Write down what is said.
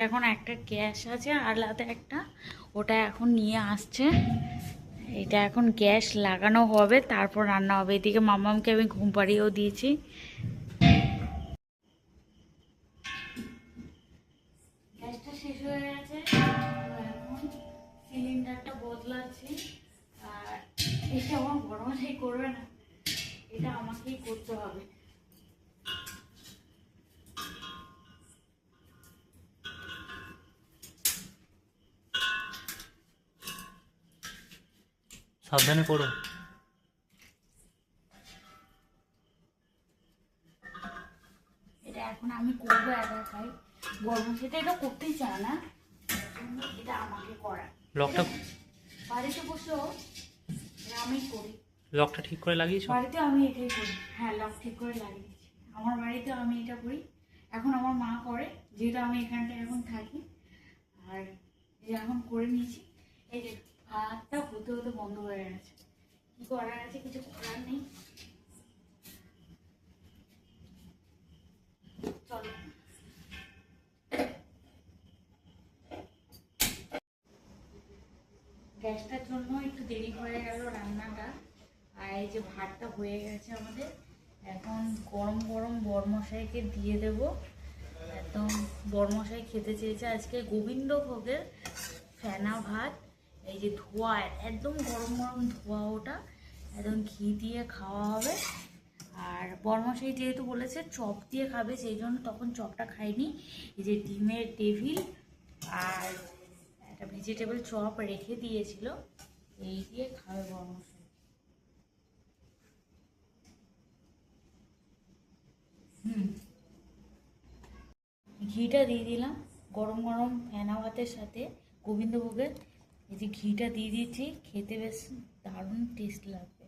এখন একটা গ্যাস আছে আলাদা একটা, ওটা এখন নিয়ে আসছে। এটা এখন গ্যাস লাগানো হবে, তারপর রান্না হবে। এদিকে মামামকে আমি ঘুম পাড়িয়েও দিয়েছি। গ্যাসটা শেষ হয়ে গেছে, এখন সিলিন্ডারটা বদলাচ্ছি। আর এটা আমার বড় মশাই করবে না, এটা আমাকেই করতে হবে। সাবধানে করো। এটা এখন আমি করবো একাই, বড় মশাইটা এটা করতেই চায় না, এটা আমাকে করা। লকটা বাড়িতে বসেও আমি করি। লকটা ঠিক করে লাগিয়েছো? বাড়িতে আমি এটাই করি, হ্যাঁ লক ঠিক করে লাগিয়েছি। আমার বাড়িতেও আমি এটা করি। এখন আমার মা করে, যেহেতু আমি এখানটায় এখন থাকি। আর এই এখন করে নিয়েছি। এই যে ভাতটা হতে হতে বন্ধ হয়ে গেছে, কি করার আছে, কিছু করার নেই। চলো গ্যাসটার জন্য একটু দেরি হয়ে গেল রান্নাটা। আর এই যে ভাতটা হয়ে গেছে আমাদের, এখন গরম গরম বরমশাইকে দিয়ে দেব। একদম বরমশাই খেতে চেয়েছে আজকে গোবিন্দভোগের ফেনা ভাত। এই যে ধোয়া, একদম গরম গরম ধোয়া, ওটা একদম ঘি দিয়ে খাওয়া হবে। আর বরমশাই যেহেতু বলেছে চপ দিয়ে খাবে, সেই জন্য তখন চপটা খাইনি। এই যে ডিমের টেবিল আর একটা ভেজিটেবল চপ রেখে দিয়েছিল, এই দিয়ে খাবে বরমশাই। ঘিটা দিয়ে দিলাম গরম গরম ফেনা ভাতের সাথে গোবিন্দভোগের। এই যে ঘিটা দিয়ে দিয়েছি, খেতে বেশ দারুণ টেস্ট লাগবে।